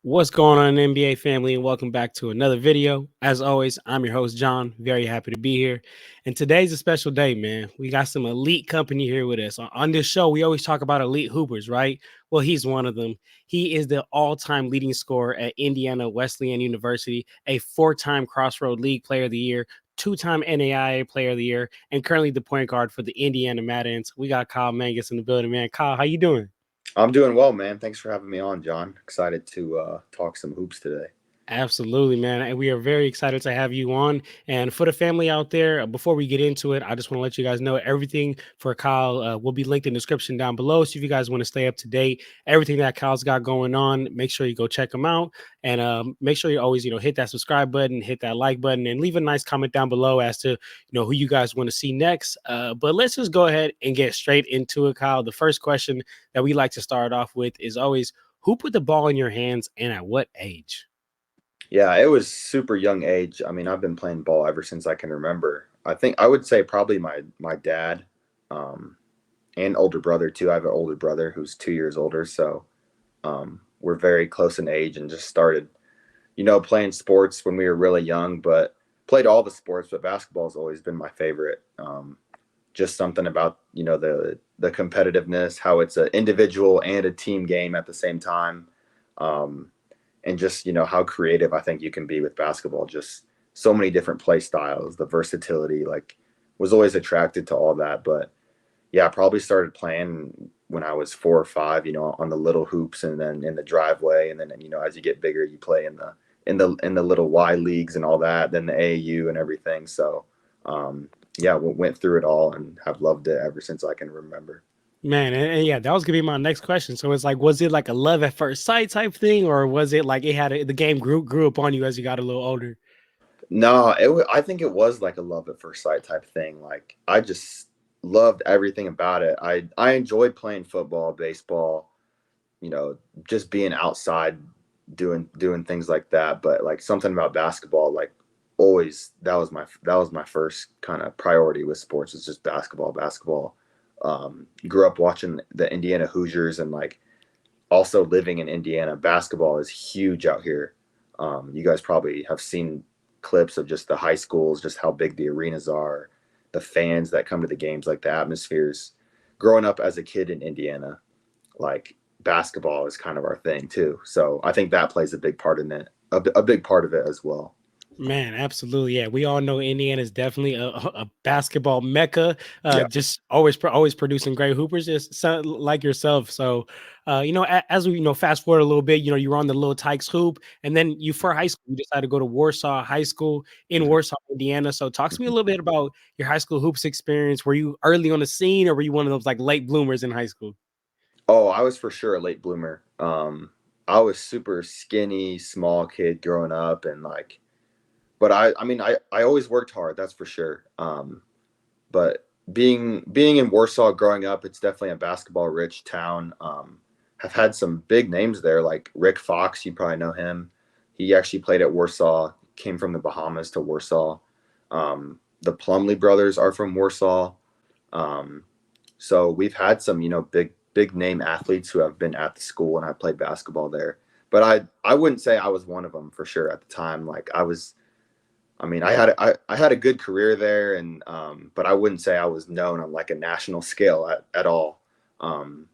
What's going on, NBA family, and welcome back to another video. As always, I'm your host, John. Very happy to be here. And today's a special day, man. We got some elite company here with us. On this show, we always talk about elite hoopers, right? Well, he's one of them. He is the all-time leading scorer at Indiana Wesleyan University, a four-time Crossroad League Player of the Year, two-time NAIA Player of the Year, and currently the point guard for the Indiana Mad Ants. We got Kyle Mangas in the building, man. Kyle, how you doing? I'm doing well, man. Thanks for having me on, John. Excited to talk some hoops today. Absolutely, man. And we are very excited to have you on. And for the family out there, before we get into it, I just want to let you guys know everything for Kyle will be linked in the description down below. So if you guys want to stay up to date, everything that Kyle's got going on, make sure you go check him out. And make sure you always, hit that subscribe button, hit that like button, and leave a nice comment down below as to, who you guys want to see next. But let's just go ahead and get straight into it, Kyle. The first question that we like to start off with is always, who put the ball in your hands and at what age? Yeah, it was super young age. I mean, I've been playing ball ever since I can remember. I think I would say probably my dad, and older brother too. I have an older brother who's 2 years older, so we're very close in age and just started, playing sports when we were really young. But played all the sports, but basketball's always been my favorite. Just something about the competitiveness, how it's an individual and a team game at the same time. And just how creative I think you can be with basketball. Just so many different play styles, the versatility. Like, was always attracted to all that. But yeah, I probably started playing when I was 4 or 5. On the little hoops, and then in the driveway, and then as you get bigger, you play in the little Y leagues and all that. Then the AAU and everything. So yeah, went through it all and have loved it ever since I can remember. Man, and yeah, that was gonna be my next question. So it's like, was it like a love at first sight type thing, or was it like the game grew up on you as you got a little older? No, I think it was like a love at first sight type thing. Like, I just loved everything about it. I enjoyed playing football, baseball, you know, just being outside doing things like that. But like something about basketball, like always that was my first kind of priority with sports. It's just basketball, basketball. Grew up watching the Indiana Hoosiers, and like also living in Indiana, basketball is huge out here. You guys probably have seen clips of just the high schools, just how big the arenas are, the fans that come to the games, like the atmospheres. Growing up as a kid in Indiana, like basketball is kind of our thing too. So I think that plays a big part in it, a big part of it as well. Man, absolutely. Yeah, we all know Indiana is definitely a basketball mecca. Yeah. Just always producing great hoopers, just like yourself. So, as we fast forward a little bit, you were on the Little Tykes hoop, and then for high school, you decided to go to Warsaw High School in Mhm. Warsaw, Indiana. So, talk to me a little bit about your high school hoops experience. Were you early on the scene, or were you one of those like late bloomers in high school? Oh, I was for sure a late bloomer. I was super skinny, small kid growing up, and like, but I mean, I always worked hard. That's for sure. But being in Warsaw growing up, it's definitely a basketball rich town. Have had some big names there, like Rick Fox. You probably know him. He actually played at Warsaw. Came from the Bahamas to Warsaw. The Plumley brothers are from Warsaw. Um, so we've had some, big name athletes who have been at the school and have played basketball there. But I wouldn't say I was one of them for sure at the time. Like, I mean, I had a good career there, and but I wouldn't say I was known on like a national scale at all. Um,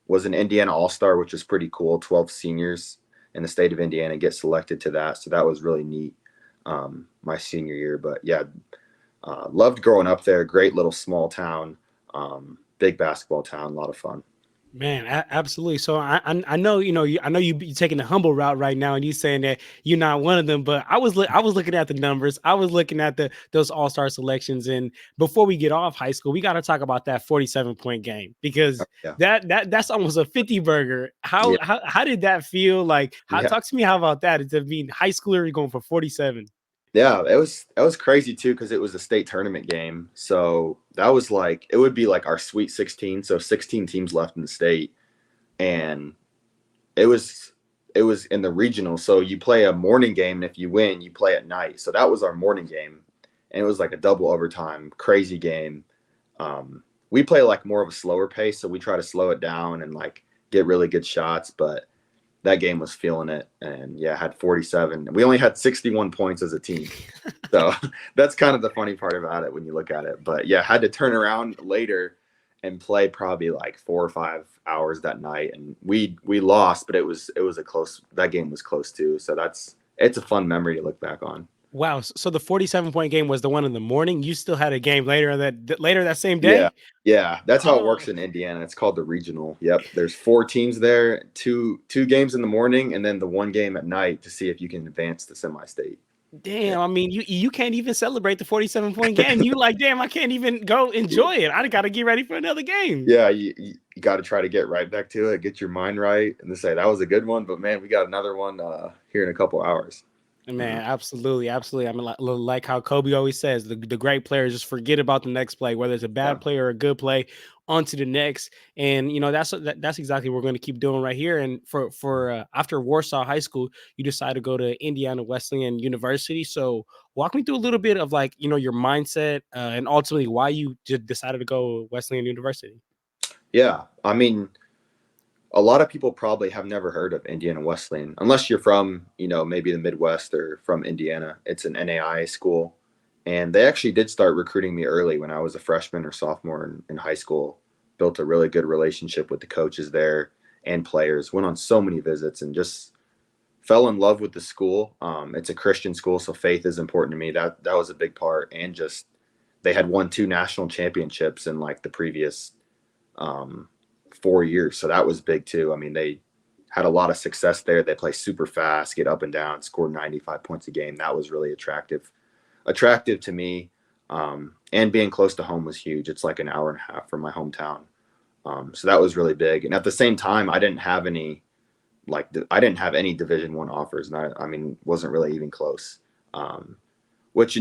was an Indiana All Star, which is pretty cool. 12 seniors in the state of Indiana get selected to that, so that was really neat. My senior year, but yeah, loved growing up there. Great little small town, big basketball town. A lot of fun. Man, absolutely. So I know I know you taking the humble route right now, and you saying that you're not one of them. But I was looking at the numbers. I was looking at those All Star selections, and before we get off high school, we got to talk about that 47-point game because Yeah, that's almost a 50 burger. yeah, How did that feel? Like, how yeah. talk to me how about that? It's being high schooler you're going for 47. Yeah, it was crazy too because it was a state tournament game. So that was like it would be like our Sweet 16. So 16 teams left in the state, and it was it was in the regional. So you play a morning game, and if you win, you play at night. So that was our morning game, and it was like a double overtime, crazy game. We play like more of a slower pace, so we try to slow it down and like get really good shots. But that game was feeling it, and yeah, had 47. We only had 61 points as a team, so that's kind of the funny part about it when you look at it. But yeah, had to turn around later and play probably like 4 or 5 hours that night, and we lost, but it was a close. That game was close too, so it's a fun memory to look back on. Wow. So the 47-point game was the one in the morning. You still had a game later that same Yeah. day? Yeah, that's how it Oh, works in Indiana. It's called the regional. Yep. There's 4 teams there, two games in the morning, and then the one game at night to see if you can advance to semi-state. Yeah. damn. I mean, you can't even celebrate the 47-point game. You like, damn, I can't even go enjoy it. I got to get ready for another game. Yeah, you got to try to get right back to it, get your mind right, and to say that was a good one. But man, we got another one here in a couple hours. Man, absolutely, absolutely. I mean, like how Kobe always says, the great players just forget about the next play, whether it's a Yeah. bad play or a good play, onto the next. And that's exactly what we're going to keep doing right here. And for after Warsaw High School, you decide to go to Indiana Wesleyan University. So walk me through a little bit of like your mindset and ultimately why you just decided to go Wesleyan University. Yeah. I mean, a lot of people probably have never heard of Indiana Wesleyan unless you're from, maybe the Midwest or from Indiana. It's an NAIA school. And they actually did start recruiting me early when I was a freshman or sophomore in high school. Built a really good relationship with the coaches there and players. Went on so many visits and just fell in love with the school. It's a Christian school, so faith is important to me. That was a big part. And just they had won 2 national championships in like the previous um, 4 years. So that was big too. I mean, they had a lot of success there. They play super fast, get up and down, score 95 points a game. That was really attractive to me. And being close to home was huge. It's like an hour and a half from my hometown. So that was really big. And at the same time, I didn't have any Division 1 offers, and I mean, wasn't really even close. Which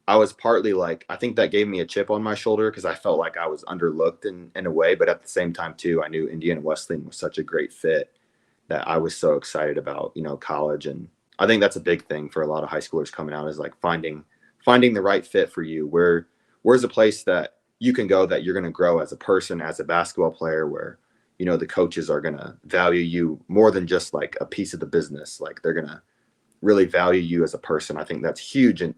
I was partly like, I think that gave me a chip on my shoulder because I felt like I was underlooked in a way. But at the same time, too, I knew Indiana Wesleyan was such a great fit that I was so excited about, college. And I think that's a big thing for a lot of high schoolers coming out is like finding the right fit for you. Where's a place that you can go that you're going to grow as a person, as a basketball player, where, the coaches are going to value you more than just like a piece of the business. Like they're going to really value you as a person. I think that's huge in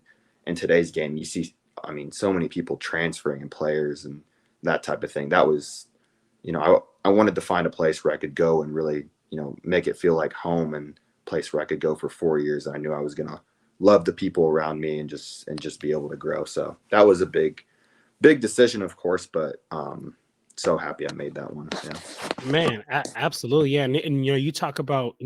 today's game. You see, I mean, so many people transferring and players and that type of thing. That was, I wanted to find a place where I could go and really, make it feel like home, and a place where I could go for 4 years. I knew I was gonna love the people around me and just be able to grow. So that was a big decision, of course, but so happy I made that one. Yeah. Man, absolutely, yeah, and you talk about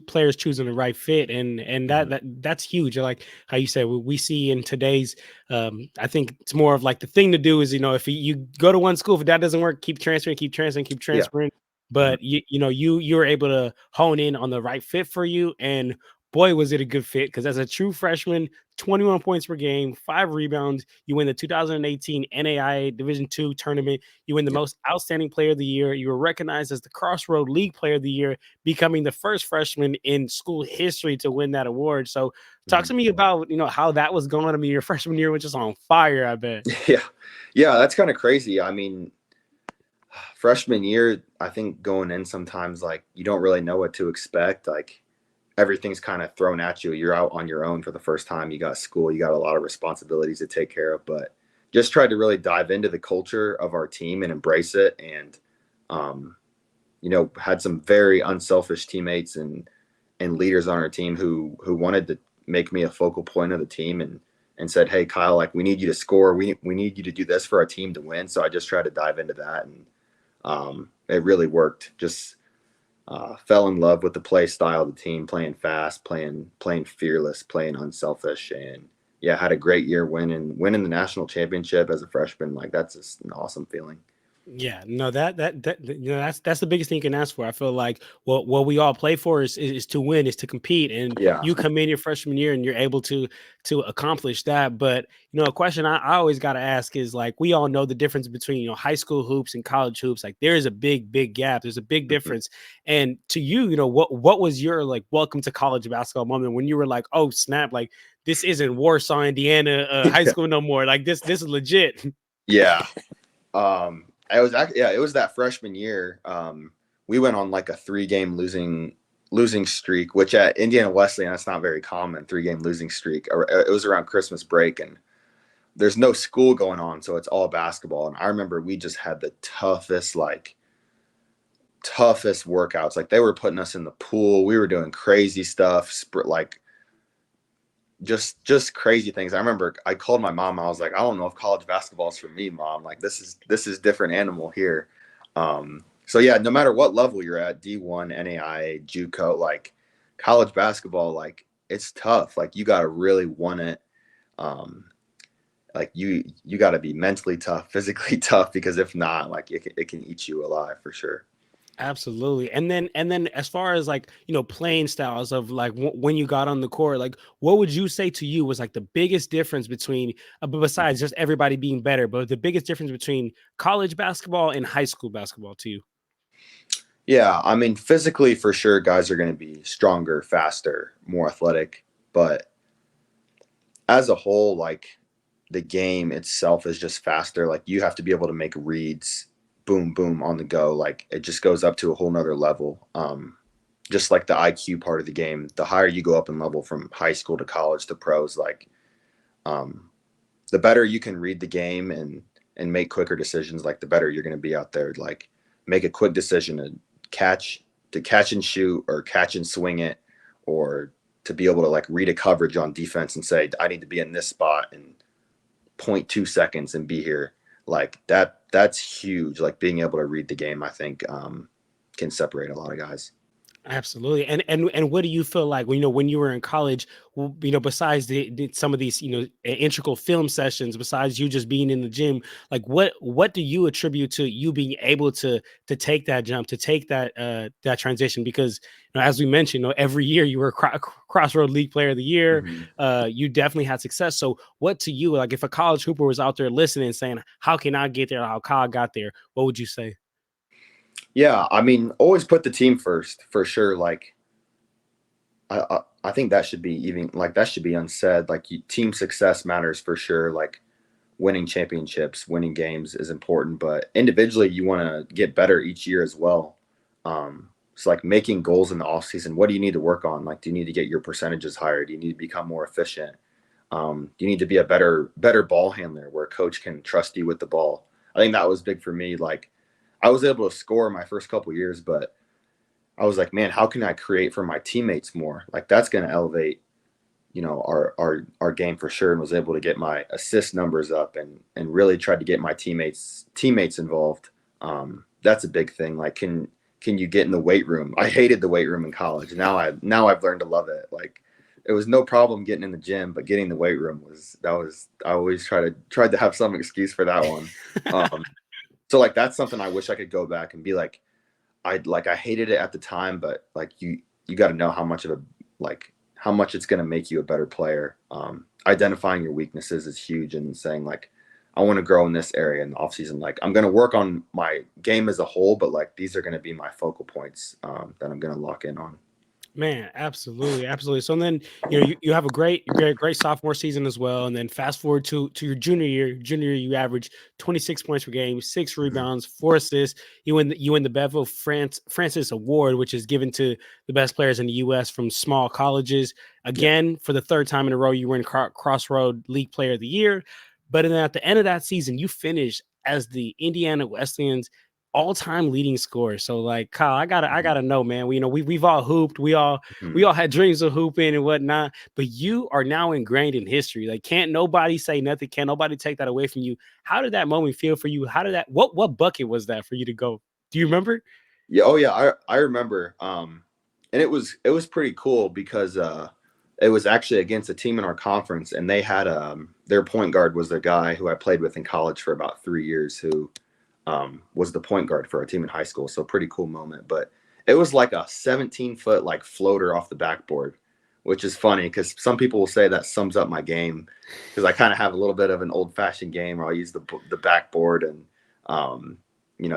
players choosing the right fit, and Mhm. that's huge. Like how you said, we see in today's, I think it's more of like the thing to do is if you go to one school, if that doesn't work, keep transferring, keep transferring, keep Yeah. transferring. Mhm. But you were able to hone in on the right fit for you, and boy, was it a good fit because as a true freshman, 21 points per game, 5 rebounds. You win the 2018 NAIA Division II tournament. You win the Yeah. most outstanding player of the year. You were recognized as the Crossroad League player of the year, becoming the first freshman in school history to win that award. So talk Mhm. to me about, how that was going. I mean, your freshman year was just on fire, I bet. Yeah. Yeah. That's kind of crazy. I mean, freshman year, I think going in sometimes like you don't really know what to expect. Like everything's kind of thrown at you. You're out on your own for the first time. You got school, you got a lot of responsibilities to take care of, but just tried to really dive into the culture of our team and embrace it. And, um, had some very unselfish teammates and leaders on our team who wanted to make me a focal point of the team and said, "Hey, Kyle, like we need you to score. We need you to do this for our team to win." So I just tried to dive into that, and it really worked. Just fell in love with the play style of the team, playing fast, playing fearless, playing unselfish, and yeah, had a great year winning the national championship as a freshman. Like that's just an awesome feeling. Yeah, no, that that's the biggest thing you can ask for. I feel like what we all play for is to win, is to compete, and Yeah. you come in your freshman year and you're able to accomplish that. But a question I always got to ask is like we all know the difference between high school hoops and college hoops. Like there is a big gap. There's a big Mhm. difference. And to you, what was your like welcome to college basketball moment when you were like, oh snap, like this isn't Warsaw, Indiana high school no more. Like this is legit. Yeah. It was that freshman year. We went on like a 3-game losing losing streak, which at Indiana Wesleyan, that's not very common, 3-game losing streak. It was around Christmas break, and there's no school going on, so it's all basketball. And I remember we just had the toughest workouts. Like, they were putting us in the pool. We were doing crazy stuff, like just crazy things. I remember I called my mom. I was like, I don't know if college basketball is for me, Mom. Like, this is different animal here. So yeah, no matter what level you're at, D1, NAIA, JUCO, like college basketball, like it's tough. Like, you got to really want it. Like you got to be mentally tough, physically tough, because if not, like it can eat you alive for sure. Absolutely. And then as far as like, playing styles of like when you got on the court, like what would you say to you was like the biggest difference between besides just everybody being better, but the biggest difference between college basketball and high school basketball to you? Yeah, I mean, physically for sure, guys are going to be stronger, faster, more athletic. But as a whole, like the game itself is just faster. Like, you have to be able to make reads, boom, boom, on the go. Like, it just goes up to a whole nother level. Just like the IQ part of the game, the higher you go up in level from high school to college to pros, like um, the better you can read the game and make quicker decisions, like the better you're going to be out there. Like, make a quick decision to catch and shoot, or catch and swing it, or to be able to like read a coverage on defense and say, I need to be in this spot in 0.2 seconds and be here. Like that's huge. Like, being able to read the game, I think, can separate a lot of guys. Absolutely. And what do you feel like when you were in college, besides some of these, integral film sessions, besides you just being in the gym, like what do you attribute to you being able to take that jump, to take that transition? Because as we mentioned, every year you were Crossroad League Player of the Year. Mm-hmm. You definitely had success. So what to you, like if a college hooper was out there listening and saying, how can I get there? How Kyle got there? What would you say? Yeah, I mean, always put the team first for sure. Like, I think that should be even like that should be unsaid. Like, team success matters for sure. Like, winning championships, winning games is important, but individually you want to get better each year as well. It's like making goals in the off season. What do you need to work on? Like, do you need to get your percentages higher? Do you need to become more efficient? Do you need to be a better ball handler where a coach can trust you with the ball? I think that was big for me. Like, I was able to score my first couple years, but I was like, man, how can I create for my teammates more? Like, that's going to elevate, our game for sure. And was able to get my assist numbers up and really tried to get my teammates involved. That's a big thing. Like, can you get in the weight room? I hated the weight room in college. Now I've learned to love it. Like, it was no problem getting in the gym, but getting in the weight room I always tried to have some excuse for that one. So like, that's something I wish I could go back and be like, I hated it at the time, but like you got to know how much it's going to make you a better player. Identifying your weaknesses is huge, and saying like, I want to grow in this area in the off season. Like, I'm going to work on my game as a whole, but like, these are going to be my focal points that I'm going to lock in on. Man, absolutely, absolutely. So then, you have a great sophomore season as well, and then fast forward to your junior year. Junior year, you average 26 points per game, 6 Mhm. rebounds, 4 assists. You win the Bevel Francis Award, which is given to the best players in the U.S. from small colleges. Yeah. Again, for the third time in a row, you win Crossroad League Player of the Year. But then at the end of that season, you finished as the Indiana Wesleyans all-time leading scorer. So like Kyle, I gotta know, man. We've all hooped, we all Mhm. had dreams of hooping and whatnot, but you are now ingrained in history. Like, can't nobody say nothing, can't nobody take that away from you. How did that moment feel for you? How did that what bucket was that for you to go? Do you remember? Yeah, oh yeah, I remember. And it was pretty cool because it was actually against a team in our conference, and they had their point guard was the guy who I played with in college for about 3 years, who was the point guard for our team in high school. So pretty cool moment. But it was like a 17-foot like floater off the backboard, which is funny because some people will say that sums up my game, because I kind of have a little bit of an old fashioned game where I'll use the backboard and um,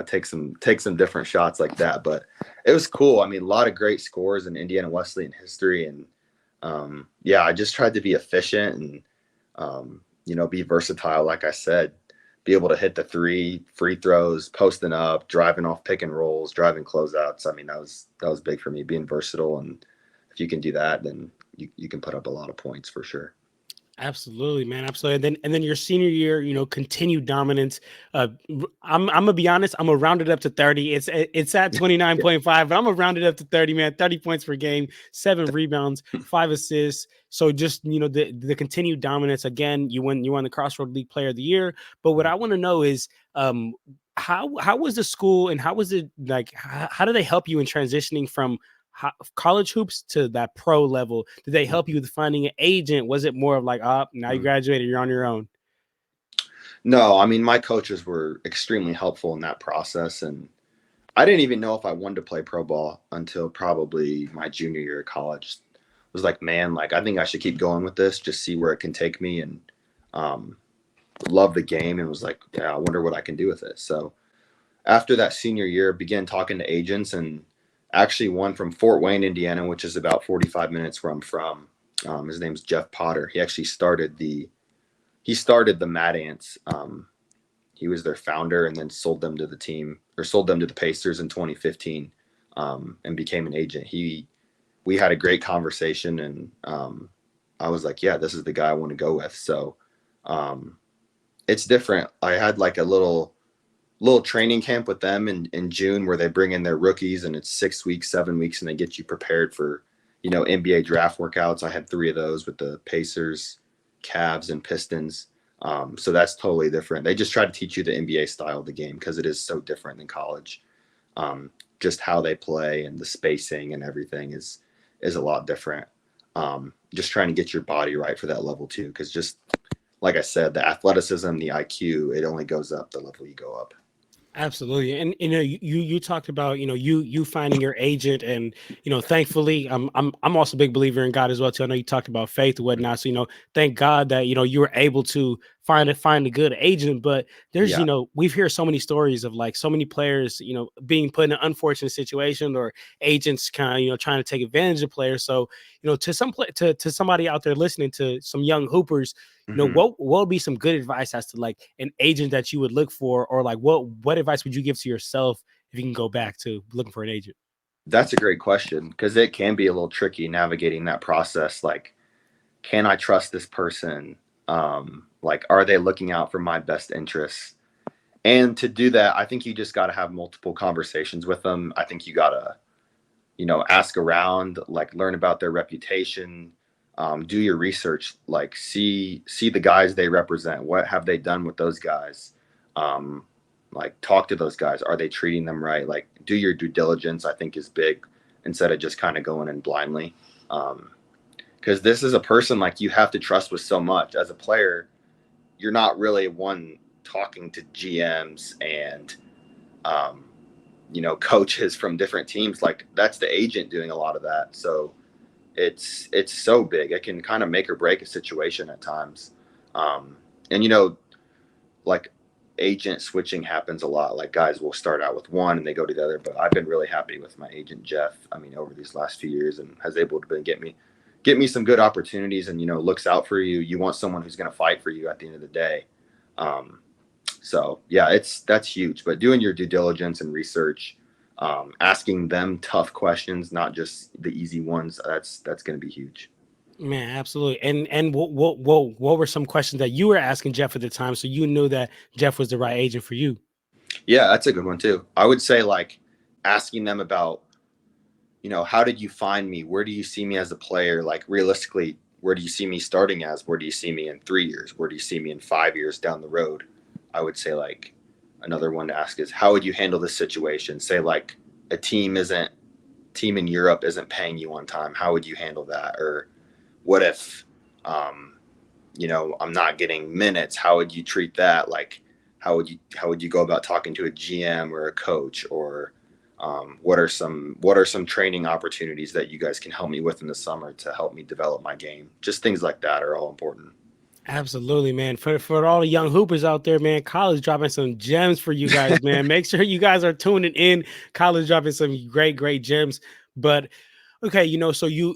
take some different shots like that. But it was cool. I mean, a lot of great scores in Indiana Wesleyan history, and yeah, I just tried to be efficient and be versatile, like I said. be able to hit the 3 free throws, posting up, driving off pick and rolls, driving closeouts. I mean, that was big for me, being versatile. And if you can do that, then you can put up a lot of points for sure. Absolutely, man. Absolutely. And then your senior year, continued dominance. I'm gonna be honest, I'm gonna round it up to 30. It's at Yeah. 29.5, but I'm gonna round it up to 30, man. 30 points per game, 7 rebounds, 5 assists. So just the continued dominance. Again, you won the Crossroad League Player of the Year. But what I want to know is how was the school, and how was it like how do they help you in transitioning from college hoops to that pro level? Did they help you with finding an agent? Was it more of like, now you Mhm. graduated, you're on your own? No, I mean, my coaches were extremely helpful in that process. And I didn't even know if I wanted to play pro ball until probably my junior year of college. I was like, man, like, I think I should keep going with this, just see where it can take me. And um, love the game, and was like, yeah, I wonder what I can do with it. So after that senior year, began talking to agents, and actually one from Fort Wayne, Indiana, which is about 45 minutes where I'm from. His name's Jeff Potter. He started the Mad Ants. He was their founder, and then sold them to the team, or sold them to the Pacers in 2015, and became an agent. We had a great conversation, and I was like, yeah, this is the guy I want to go with. So um, it's different. I had like a little training camp with them in June, where they bring in their rookies, and it's 6 weeks, 7 weeks, and they get you prepared for, NBA draft workouts. I had 3 of those with the Pacers, Cavs, and Pistons. So that's totally different. They just try to teach you the NBA style of the game, because it is so different than college. Just how they play and the spacing and everything is a lot different. Just trying to get your body right for that level too, because just like I said, the athleticism, the IQ, it only goes up the level you go up. Absolutely. And you talked about, you finding your agent, and thankfully I'm also a big believer in God as well too. I know you talked about faith and whatnot. So, thank God that you were able to find a good agent. But there's, Yeah. we've heard so many stories of like so many players, being put in an unfortunate situation, or agents kind of, trying to take advantage of players. So, to to somebody out there listening, to some young hoopers, hmm what would be some good advice as to like an agent that you would look for, or like what advice would you give to yourself if you can go back to looking for an agent? That's a great question, because it can be a little tricky navigating that process. Like, can I trust this person? Like, are they looking out for my best interests? And to do that, I think you just got to have multiple conversations with them. I think you got to, ask around, like, learn about their reputation, do your research, like, see the guys they represent. What have they done with those guys? Um, like, talk to those guys. Are they treating them right? Like, do your due diligence, I think, is big, instead of just kind of going in blindly. Because this is a person, like, you have to trust with so much. As a player, you're not really one talking to GMs and um, coaches from different teams. Like, that's the agent doing a lot of that. So it's so big. It can kind of make or break a situation at times. Um, and like, agent switching happens a lot. Like, guys will start out with one and they go to the other. But I've been really happy with my agent Jeff. I mean, over these last few years, and has able to get me some good opportunities, and looks out for you. You want someone who's going to fight for you at the end of the day. Um, so yeah, that's huge. But doing your due diligence and research, asking them tough questions, not just the easy ones, that's going to be huge. Man, absolutely. And what were some questions that you were asking Jeff at the time, so you knew that Jeff was the right agent for you? Yeah, that's a good one too. I would say, like, asking them about, how did you find me? Where do you see me as a player? Like, realistically, where do you see me starting as? Where do you see me in 3 years? Where do you see me in 5 years down the road? I would say, like, another one to ask is, how would you handle this situation? Say, like, a team in Europe isn't paying you on time. How would you handle that? Or what if, um, I'm not getting minutes? How would you treat that? Like, how would you go about talking to a GM or a coach? Or what are some training opportunities that you guys can help me with in the summer to help me develop my game? Just things like that are all important. Absolutely, man. For all the young hoopers out there, man, college dropping some gems for you guys, man. Make sure you guys are tuning in. College dropping some great gems. But Okay, so you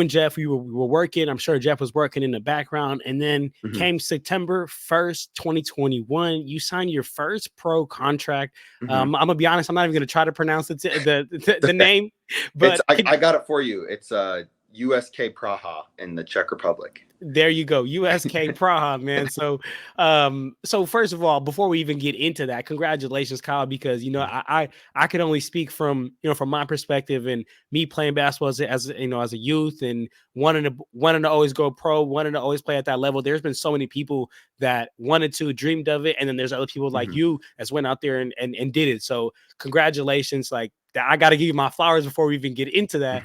and Jeff, we were working. I'm sure Jeff was working in the background, and then Hmm. came September 1st, 2021. You signed your first pro contract. Hmm. I'm gonna be honest. I'm not even gonna try to pronounce the name, It's but I got it for you. It's USK Praha in the Czech Republic. there you go, USK Praha, man. So first of all, before we even get into that, congratulations, Kyle, because I could only speak from from my perspective and me playing basketball as a youth and wanting to always go pro, wanting to always play at that level. There's been so many people that wanted to, dreamed of it, and then there's other people like Hmm. you that's went out there and did it. So congratulations, like that. I got to give you my flowers before we even get into that.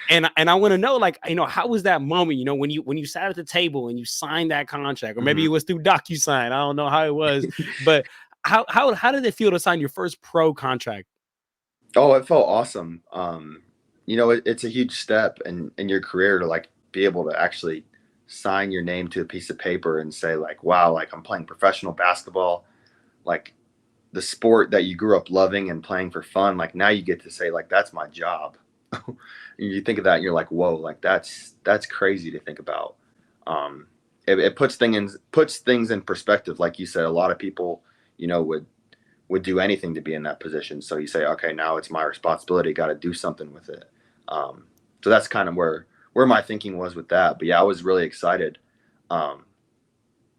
And I want to know, like, how was that moment, when you sat at the table and you signed that contract, or maybe Hmm. it was through DocuSign. I don't know how it was, but how did it feel to sign your first pro contract? Oh, it felt awesome. It's a huge step in your career to like be able to actually sign your name to a piece of paper and say like, wow, like I'm playing professional basketball, like the sport that you grew up loving and playing for fun. Like now you get to say like that's my job. You think of that and you're like, whoa, like that's crazy to think about. Um, it puts things in perspective. Like you said, a lot of people, would do anything to be in that position. So you say, okay, now it's my responsibility. Got to do something with it. Um, so that's kind of where my thinking was with that. But yeah, I was really excited. Um,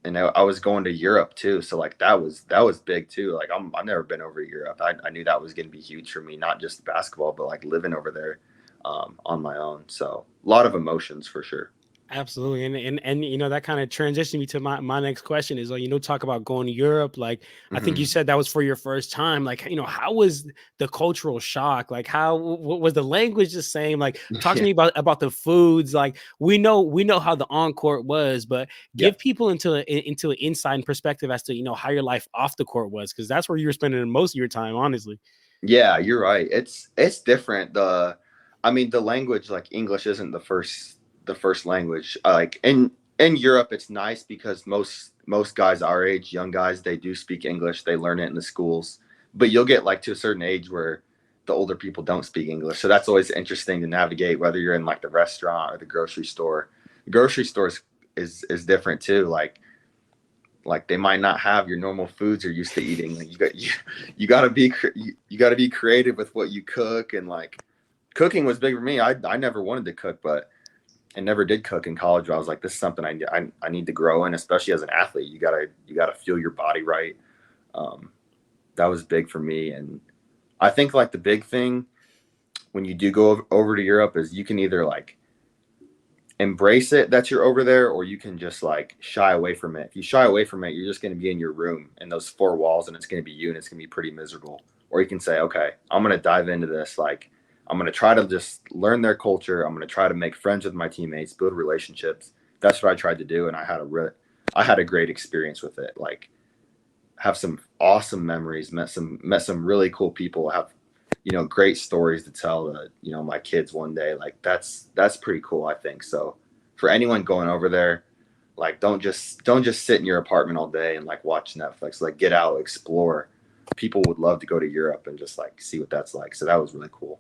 and I was going to Europe too. So like that was big too. Like I've never been over to Europe. I knew that was going to be huge for me, not just basketball, but like living over there on my own. So a lot of emotions for sure. Absolutely. And that kind of transitioned me to my next question is, talk about going to Europe. Like, I think you Hmm. said that was for your first time. Like, how was the cultural shock? Like, what was the language the same? Like, talk to Yeah. me about the foods. Like, we know how the on-court was, but Yeah. give people into an insight and perspective as to, how your life off the court was, because that's where you were spending most of your time, honestly. Yeah, you're right. It's different. I mean, the language like English isn't the first language. Like in Europe, it's nice because most guys our age, young guys, they do speak English. They learn it in the schools. But you'll get like to a certain age where the older people don't speak English. So that's always interesting to navigate, whether you're in like the restaurant or the grocery store. The grocery store is different too. Like they might not have your normal foods you're used to eating. Like you got to you got to be creative with what you cook, and like cooking was big for me. I never wanted to cook, but I never did cook in college. I was like, this is something I need to grow in, especially as an athlete. You gotta feel your body right. Um, that was big for me, and I think like the big thing when you do go over to Europe is you can either like embrace it that you're over there, or you can just like shy away from it. If you shy away from it, you're just going to be in your room and those four walls, and it's going to be you, and it's going to be pretty miserable. Or you can say, okay, I'm going to dive into this. Like I'm going to try to just learn their culture. I'm going to try to make friends with my teammates, build relationships. That's what I tried to do, and I had a great experience with it. Like have some awesome memories, met some really cool people, have great stories to tell to my kids one day. Like that's pretty cool, I think. So for anyone going over there, like don't just sit in your apartment all day and like watch Netflix. Like get out, explore. People would love to go to Europe and just like see what that's like. So that was really cool.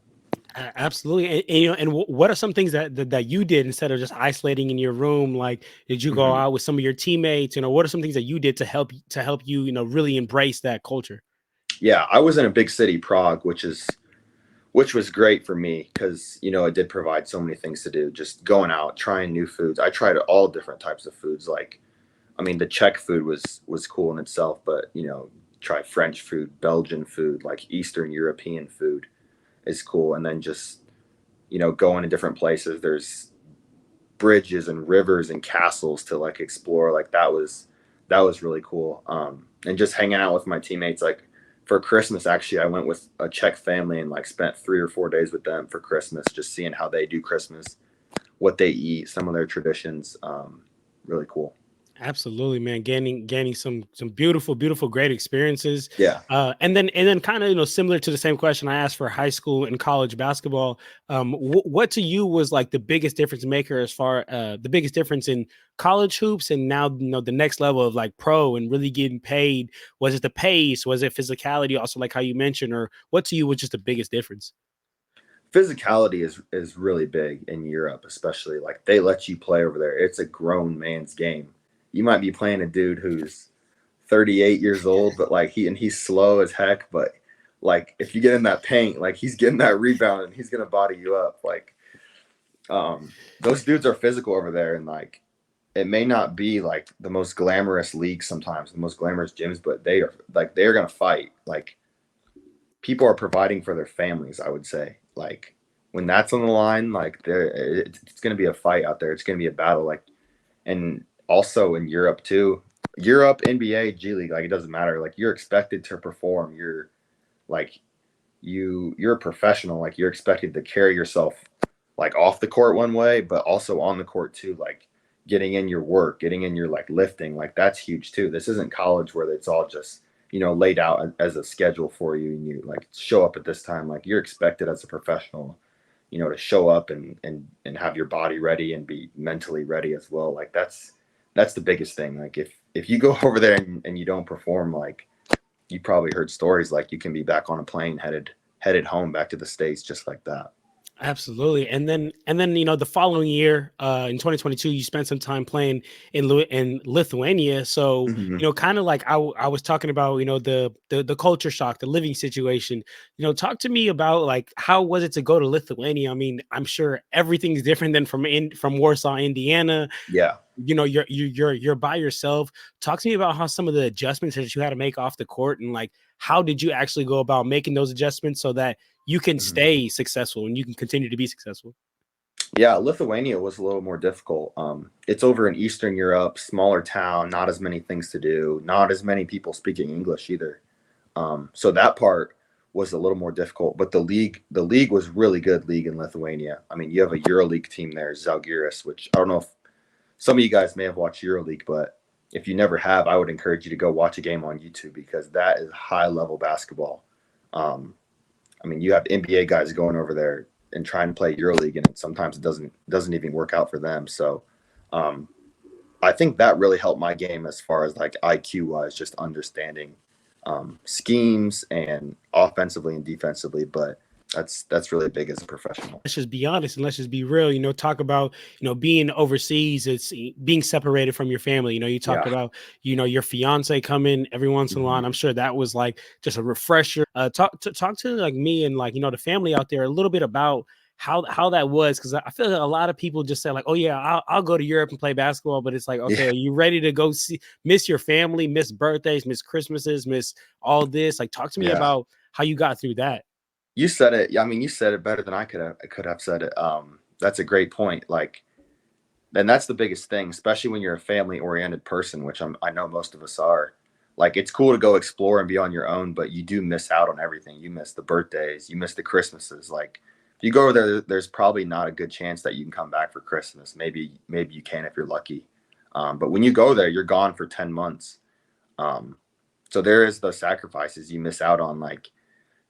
Absolutely. What are some things that you did instead of just isolating in your room? Like, did you go Hmm. out with some of your teammates? What are some things that you did to help you, really embrace that culture? Yeah, I was in a big city, Prague, which was great for me because it did provide so many things to do. Just going out, trying new foods. I tried all different types of foods. Like, I mean, the Czech food was cool in itself, but try French food, Belgian food, like Eastern European food is cool. And then just going to different places. There's bridges and rivers and castles to like explore. Like that was really cool. And just hanging out with my teammates. Like for Christmas, actually, I went with a Czech family and like spent 3 or 4 days with them for Christmas, just seeing how they do Christmas, what they eat, some of their traditions. Really cool. Absolutely, man. Gaining some beautiful, great experiences. Yeah. And then kind of similar to the same question I asked for high school and college basketball. What to you was like the biggest difference maker as far the biggest difference in college hoops and now the next level of like pro and really getting paid? Was it the pace? Was it physicality? Also, like how you mentioned, or what to you was just the biggest difference? physicality is really big in Europe, especially. Like, they let you play over there. It's a grown man's game. You might be playing a dude who's 38 years old, but like he's slow as heck. But like, if you get in that paint, like, he's getting that rebound and he's gonna body you up. Like, those dudes are physical over there, and like, it may not be like the most glamorous league sometimes, the most glamorous gyms, but they're gonna fight. Like, people are providing for their families, I would say. Like, when that's on the line, like, it's going to be a fight out there. It's going to be a battle. Like, and also in Europe too, Europe, NBA, G League, like, it doesn't matter. Like, you're expected to perform. You're like, you're a professional. Like, you're expected to carry yourself like off the court one way, but also on the court too. Like, getting in your work, getting in your like lifting, like, that's huge too. This isn't college where it's all just, laid out as a schedule for you, and you like show up at this time. Like, you're expected as a professional, to show up and have your body ready and be mentally ready as well. Like, that's the biggest thing. Like, if you go over there and you don't perform, like, you probably heard stories like you can be back on a plane headed home back to the States just like that. Absolutely. And then the following year, in 2022, you spent some time playing in Lithuania. So, Mhm. kind of like I was talking about, the culture shock, the living situation. Talk to me about, like, how was it to go to Lithuania? I mean, I'm sure everything's different than from Warsaw, Indiana. Yeah. You're by yourself. Talk to me about how some of the adjustments that you had to make off the court, and like, how did you actually go about making those adjustments so that you can Mhm. stay successful and you can continue to be successful? Yeah, Lithuania was a little more difficult. It's over in Eastern Europe, smaller town, not as many things to do, not as many people speaking English either. So that part was a little more difficult. But the league was really good league in Lithuania. I mean, you have a EuroLeague team there, Zalgiris, which I don't know if some of you guys may have watched EuroLeague, but if you never have, I would encourage you to go watch a game on YouTube, because that is high level basketball. Um, I mean, you have NBA guys going over there and trying to play EuroLeague, and sometimes it doesn't even work out for them. So, um, I think that really helped my game as far as like IQ wise, just understanding schemes and offensively and defensively. But that's really big as a professional. Let's just be honest and let's just be real. Talk about, being overseas, it's being separated from your family. You talked Yeah. about, your fiance coming every once in a while. Mhm. And I'm sure that was like just a refresher. Talk to like me and, like, the family out there a little bit about how that was, because I feel like a lot of people just say, like, oh yeah, I'll go to Europe and play basketball, but it's like, okay, Yeah. are you ready to go miss your family, miss birthdays, miss Christmases, miss all this? Like, talk to me Yeah. about how you got through that. You said it. I mean, you said it better than I could have said it. That's a great point. Like, and that's the biggest thing, especially when you're a family oriented person, which I know most of us are. Like, it's cool to go explore and be on your own, but you do miss out on everything. You miss the birthdays, you miss the Christmases. Like, if you go over there, there's probably not a good chance that you can come back for Christmas. Maybe you can if you're lucky. But when you go there, you're gone for 10 months. Um, so there is those sacrifices you miss out on. Like,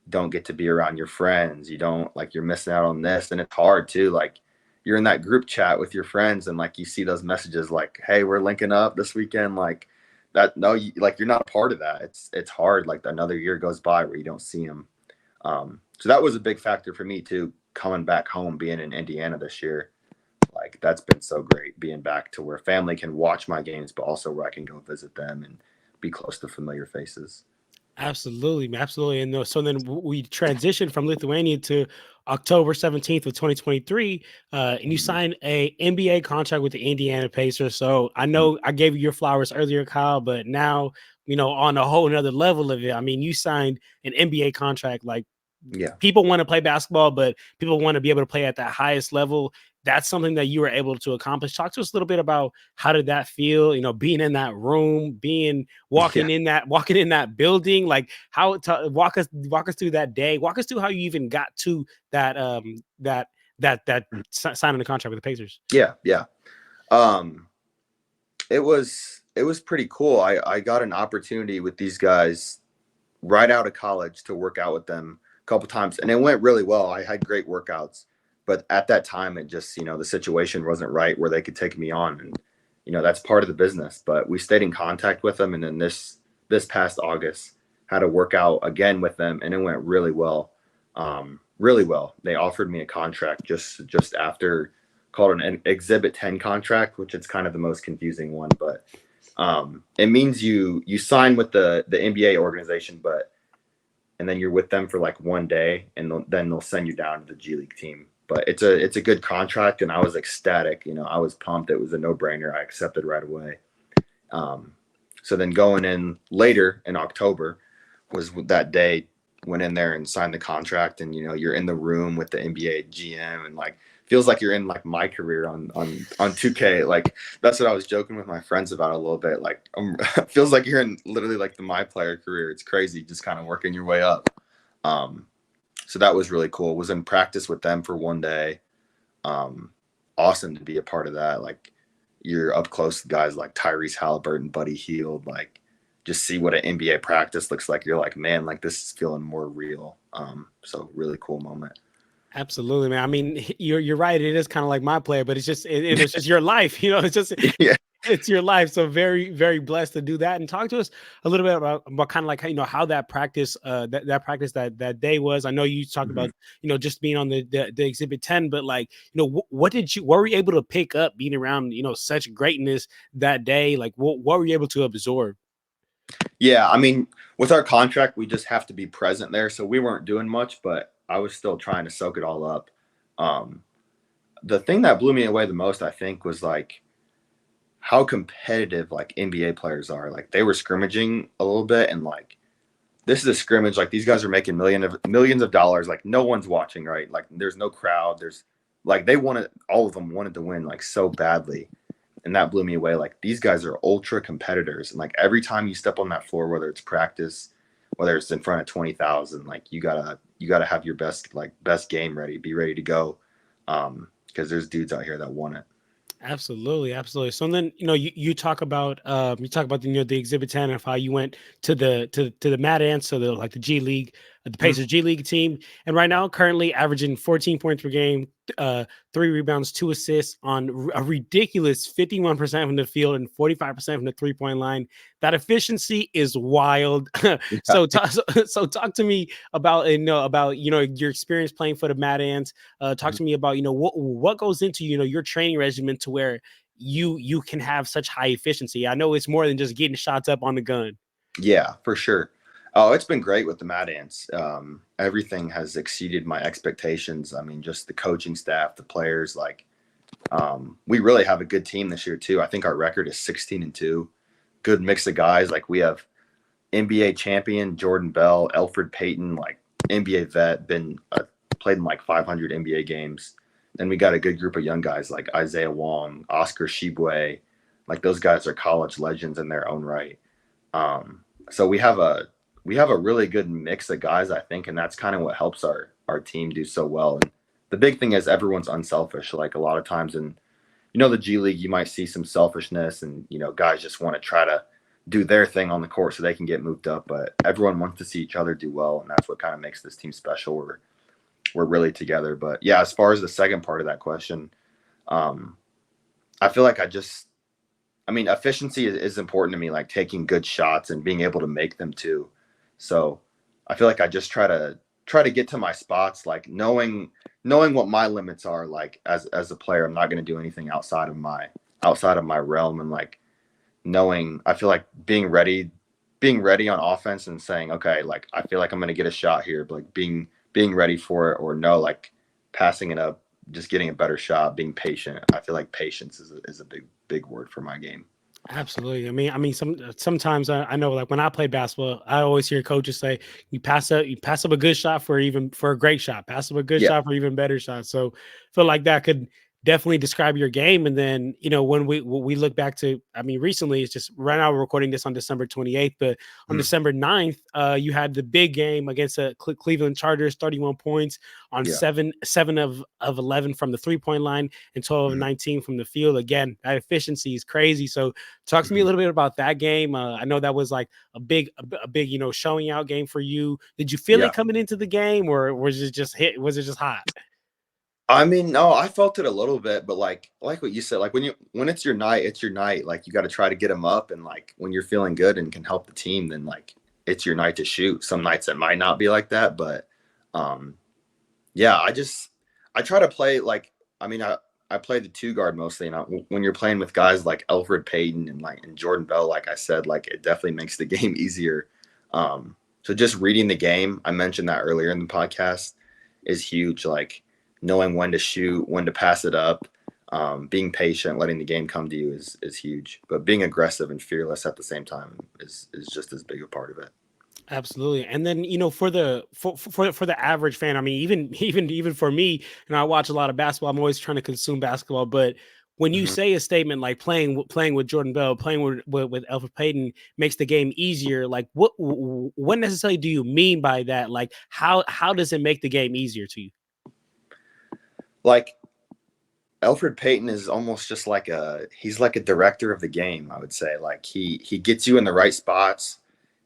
don't get to be around your friends. You don't, like, you're missing out on this, and it's hard too. Like, you're in that group chat with your friends, and like, you see those messages like, "Hey, we're linking up this weekend." Like, that, no, like, you're not a part of that. It's hard. Like, another year goes by where you don't see them. So that was a big factor for me too, coming back home, being in Indiana this year. Like, that's been so great, being back to where family can watch my games, but also where I can go visit them and be close to familiar faces. Absolutely, man, absolutely. And so then we transitioned from Lithuania to October 17th of 2023, and you Mhm. signed a NBA contract with the Indiana Pacers. So I Mhm. know I gave you your flowers earlier, Kyle, but now, on a whole another level of it. I mean, you signed an NBA contract. Like, Yeah. people want to play basketball, but people want to be able to play at that highest level. That's something that you were able to accomplish. Talk to us a little bit about how did that feel, being in that room, being Yeah. walking in that building, like walk us through that day. Walk us through how you even got to that signing the contract with the Pacers. Yeah. Yeah. Um, it was pretty cool. I got an opportunity with these guys right out of college to work out with them a couple times, and it went really well. I had great workouts, but at that time, it just, the situation wasn't right where they could take me on, and that's part of the business. But we stayed in contact with them, and then this past August had a workout again with them, and it went really well. really well. They offered me a contract just after, called an Exhibit 10 contract, which is kind of the most confusing one, but it means you sign with the NBA organization, but and then you're with them for like one day, and then they'll send you down to the G League team. But it's a good contract, and I was ecstatic. I was pumped. It was a no brainer. I accepted right away. Um, so then going in later in October was that day, went in there and signed the contract, and you're in the room with the NBA GM, and like feels like you're in like my career on 2K. Like that's what I was joking with my friends about a little bit. Like feels like you're in literally like the my player career. It's crazy, just kind of working your way up. Um, so that was really cool. Was in practice with them for one day. Awesome to be a part of that. Like you're up close to guys like Tyrese Halliburton, Buddy Hield, like just see what an NBA practice looks like. You're like, man, like this is feeling more real. So really cool moment. Absolutely, man. I mean, you're right. It is kind of like my player, but it's just your life. It's just Yeah. it's your life. So very, very blessed to do that. And talk to us a little bit about kind of like how that practice that practice that day was. I know you talked Mm-hmm. about just being on the Exhibit 10, but like what were you able to pick up being around such greatness that day? Like what were you able to absorb? Yeah, I mean, with our contract, we just have to be present there. So we weren't doing much, but I was still trying to soak it all up. Um, the thing that blew me away the most, I think, was like how competitive like NBA players are. Like they were scrimmaging a little bit, and like this is a scrimmage. Like these guys are making millions of dollars. Like no one's watching, right? Like there's no crowd. There's like they wanted, all of them wanted to win like so badly, and that blew me away. Like these guys are ultra competitors, and like every time you step on that floor, whether it's practice, whether it's in front of 20,000, like you gotta have your best game ready, be ready to go, because there's dudes out here that want it. Absolutely, absolutely. So then, you talk about the Exhibit 10 of how you went to the Mad Ants, so the G League, the Mhm. Pacers G League team, and right now currently averaging 14 points per game, 3 rebounds, 2 assists on a ridiculous 51% from the field and 45% from the 3-point line. That efficiency is wild. Yeah. So talk to me about your experience playing for the Mad Ants. Talk Mhm. to me about what goes into your training regimen to where you can have such high efficiency. I know it's more than just getting shots up on the gun. Yeah, for sure. Oh, it's been great with the Mad Ants. Everything has exceeded my expectations. I mean, just the coaching staff, the players, like we really have a good team this year too. I think our record is 16-2. Good mix of guys. Like we have NBA champion Jordan Bell, Elfrid Payton, like NBA vet, been played in like 500 NBA games. Then we got a good group of young guys like Isaiah Wong, Oscar Shibwe. Like those guys are college legends in their own right. So we have a really good mix of guys, I think, and that's kind of what helps our team do so well. And the big thing is everyone's unselfish. Like a lot of times in the G League, you might see some selfishness, and guys just want to try to do their thing on the court so they can get moved up. But everyone wants to see each other do well, and that's what kind of makes this team special. We're really together. But yeah, as far as the second part of that question, um, I feel like I mean, efficiency is important to me, like taking good shots and being able to make them too. So I feel like I just try to get to my spots, like knowing what my limits are. Like as a player, I'm not going to do anything outside of my realm, and like knowing, I feel like being ready on offense and saying, okay, like I feel like I'm going to get a shot here, but like being ready for it, or no, like passing it up, just getting a better shot, being patient. I feel like patience is a big word for my game. Absolutely. I mean, sometimes I know, like when I play basketball, I always hear coaches say, you pass up a good shot for a great shot, pass up a good Yeah. shot for even better shot." So I feel like that could definitely describe your game. And then when we look back to, I mean, recently, it's just right now we're recording this on December 28th, but on Mm. December 9th, you had the big game against the Cleveland Chargers, 31 points on Yeah. seven of 11 from the 3-point line and 12 of Mhm. 19 from the field. Again, that efficiency is crazy. So talk to me a Mhm. little bit about that game. I know that was like a big, showing out game for you. Did you feel it Yeah. coming into the game, or was it just hit? Was it just hot? I mean, no, I felt it a little bit, but like what you said, like when it's your night, it's your night. Like you got to try to get them up, and like when you're feeling good and can help the team, then like it's your night to shoot. Some nights it might not be like that, but um, Yeah, I try to play like I mean I play the two guard mostly, and when you're playing with guys like Elfrid Payton and Jordan Bell, like I said, like it definitely makes the game easier. So just reading the game, I mentioned that earlier in the podcast, is huge. Like knowing when to shoot, when to pass it up, being patient, letting the game come to you is huge. But being aggressive and fearless at the same time is just as big a part of it. Absolutely. And then, for the average fan, I mean, even even for me, I watch a lot of basketball. I'm always trying to consume basketball, but when you Mhm. say a statement like playing with Jordan Bell, playing with Elfrid Payton makes the game easier, like what necessarily do you mean by that? Like how does it make the game easier to you? Like Elfrid Payton is almost just like he's like a director of the game, I would say. Like he gets you in the right spots.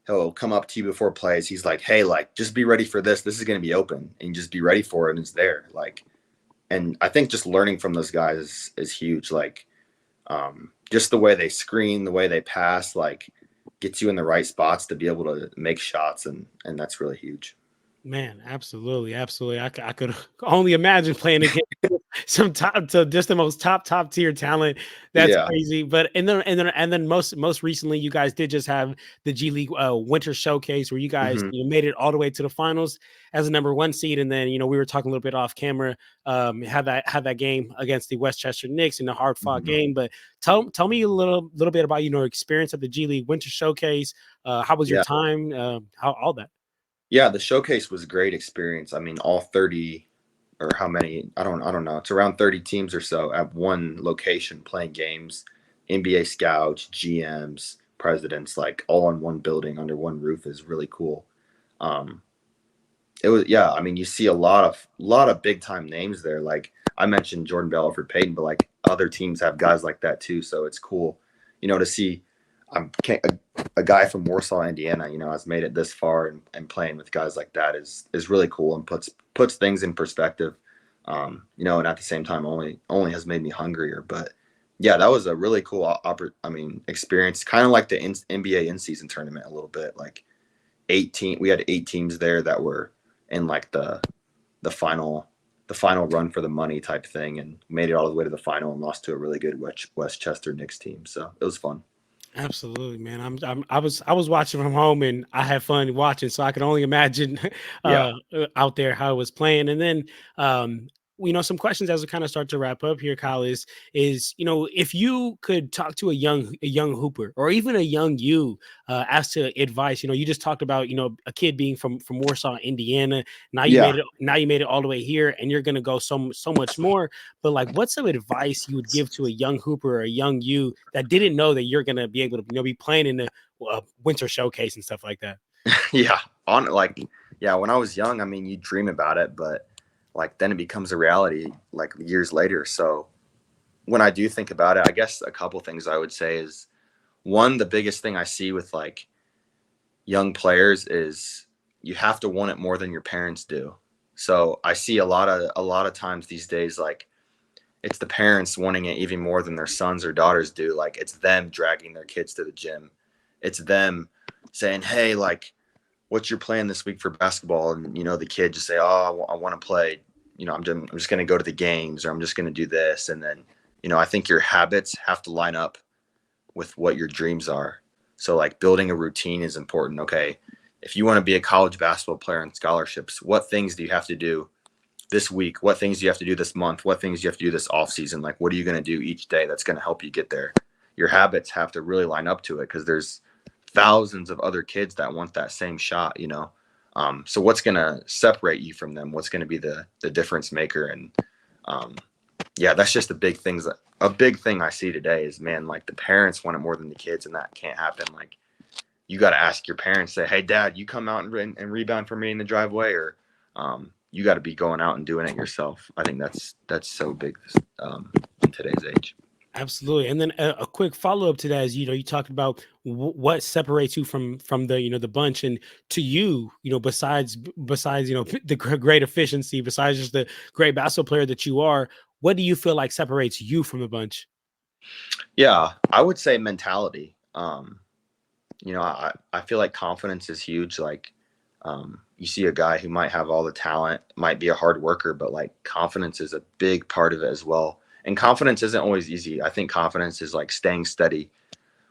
He'll come up to you before plays. He's like, "Hey, like just be ready for this. This is going to be open, and just be ready for it." And it's there. Like, and I think just learning from those guys is huge. Like, just the way they screen, the way they pass, like gets you in the right spots to be able to make shots, and that's really huge. Man, absolutely, absolutely. I could only imagine playing against some top to just the most top tier talent. That's Yeah. crazy. But and then most recently, you guys did just have the G League Winter Showcase where you guys Hmm. made it all the way to the finals as a number one seed, and then we were talking a little bit off camera. Had that game against the Westchester Knicks in a hard fought Hmm. game. But tell me a little bit about experience at the G League Winter Showcase. How was your Yeah. time? How all that. Yeah, the showcase was a great experience. I mean, all 30 or how many, I don't know. It's around 30 teams or so at one location playing games, NBA scouts, GMs, presidents, like all on one building under one roof is really cool. Um, it was, yeah, I mean, you see a lot of big time names there. Like I mentioned Jordan Bell for Payton, but like other teams have guys like that too. So it's cool, to see a guy from Warsaw, Indiana, has made it this far, and playing with guys like that is really cool and puts things in perspective. And at the same time, only has made me hungrier. But yeah, that was a really cool, experience. Kind of like the NBA in season tournament a little bit. Like 18, we had 8 teams there that were in like the final the final run for the money type thing, and made it all the way to the final and lost to a really good Westchester Knicks team. So it was fun. Absolutely, man. I was watching from home and I had fun watching, so I could only imagine Yeah. out there how it was playing. And then some questions as we kind of start to wrap up here, Kyle, is if you could talk to a young hooper or even a young you as to advice, you just talked about a kid being from Warsaw, Indiana. Now you Yeah. made it all the way here, and you're gonna go so much more. But like, what's some advice you would give to a young hooper or a young you that didn't know that you're gonna be able to be playing in the winter showcase and stuff like that? Yeah. On like Yeah, when I was young, I mean, you dream about it, but like then it becomes a reality like years later. So when I do think about it, I guess a couple things I would say is, one, the biggest thing I see with like young players is you have to want it more than your parents do. So I see a lot of times these days, like it's the parents wanting it even more than their sons or daughters do. Like it's them dragging their kids to the gym. It's them saying, "Hey, like, what's your plan this week for basketball?" And the kid just say, "Oh, I want to play. I'm just going to go to the games, or I'm just going to do this." And then, I think your habits have to line up with what your dreams are. So like building a routine is important. Okay, if you want to be a college basketball player on scholarships, what things do you have to do this week? What things do you have to do this month? What things do you have to do this off season? Like, what are you going to do each day that's going to help you get there? Your habits have to really line up to it, because there's thousands of other kids that want that same shot. So what's going to separate you from them? What's going to be the difference maker? And um, yeah, that's just a big thing I see today is, man, like the parents want it more than the kids, and that can't happen. Like you got to ask your parents, say, "Hey, Dad, you come out and rebound for me in the driveway," or you got to be going out and doing it yourself. I think that's so big in today's age. Absolutely. And then a quick follow up to that is, you talked about what separates you from the bunch, and to you, besides the great efficiency, besides just the great basketball player that you are, what do you feel like separates you from the bunch? Yeah, I would say mentality. I feel like confidence is huge. Like, you see a guy who might have all the talent, might be a hard worker, but like confidence is a big part of it as well. And confidence isn't always easy. I think confidence is like staying steady,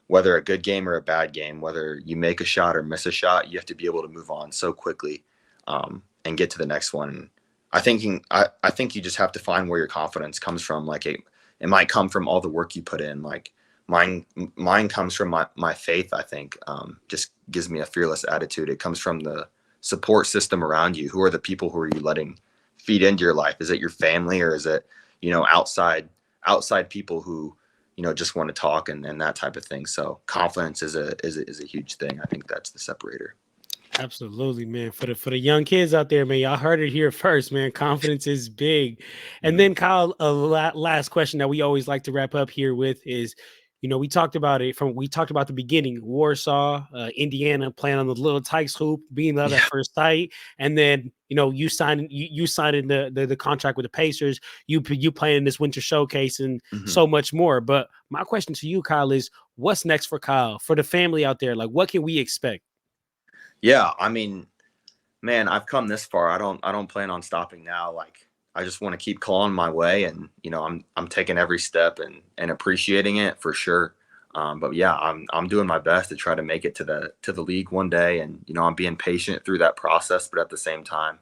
whether a good game or a bad game, whether you make a shot or miss a shot, you have to be able to move on so quickly, and get to the next one. I think you just have to find where your confidence comes from. Like it might come from all the work you put in. Like mine, mine comes from my faith. I think, just gives me a fearless attitude. It comes from the support system around you. Who are the people who are you letting feed into your life? Is it your family, or is it, outside people who, just want to talk and that type of thing. So confidence is a huge thing. I think that's the separator. Absolutely, man. For the young kids out there, man, y'all heard it here first, man. Confidence is big. And Mhm. then, Kyle, last question that we always like to wrap up here with is, we talked about the beginning, Warsaw, Indiana, playing on the little Tykes hoop, being there at Yeah. first sight, and then you signed the contract with the Pacers. You playing in this winter showcase and Mhm. so much more. But my question to you, Kyle, is what's next for Kyle, for the family out there? Like, what can we expect? Yeah. I mean, man, I've come this far. I don't plan on stopping now. Like I just want to keep clawing my way, and I'm taking every step and appreciating it for sure. But yeah, I'm doing my best to try to make it to the league one day, and I'm being patient through that process, but at the same time,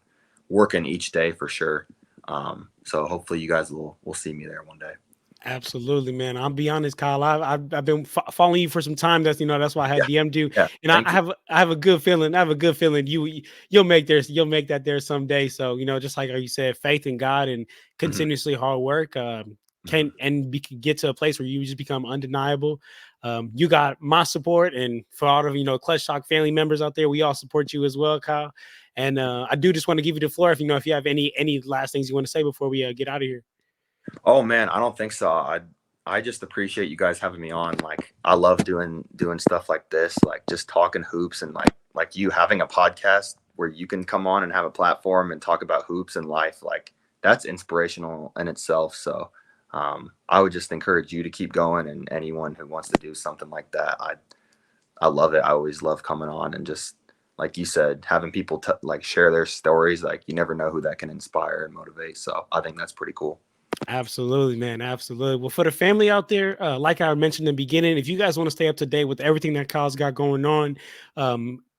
working each day for sure. So hopefully you guys will see me there one day. Absolutely, man. I'll be honest, Kyle. I've been following you for some time. That's why I had Yeah, DM'd you, yeah. and Thank you. I have a good feeling. I have a good feeling you'll make that there someday. So just like you said, faith in God and Hmm. continuously hard work Hmm. can get to a place where you just become undeniable. You got my support, and for all of Clutch Talk family members out there, we all support you as well, Kyle. And I do just want to give you the floor if you have any last things you want to say before we get out of here. Oh man, I don't think so. I just appreciate you guys having me on. Like I love doing stuff like this, like just talking hoops, and like you having a podcast where you can come on and have a platform and talk about hoops and life. Like that's inspirational in itself. So I would just encourage you to keep going, and anyone who wants to do something like that. I love it. I always love coming on and just like you said, having people like share their stories. Like you never know who that can inspire and motivate. So I think that's pretty cool. Absolutely, man. Absolutely. Well, for the family out there, like I mentioned in the beginning, if you guys want to stay up to date with everything that Kyle's got going on,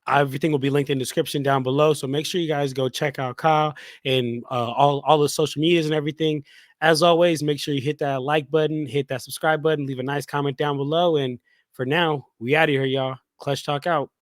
everything will be linked in the description down below. So make sure you guys go check out Kyle and all the social medias and everything. As always, make sure you hit that like button, hit that subscribe button, leave a nice comment down below. And for now, we out of here, y'all. Clutch Talk out.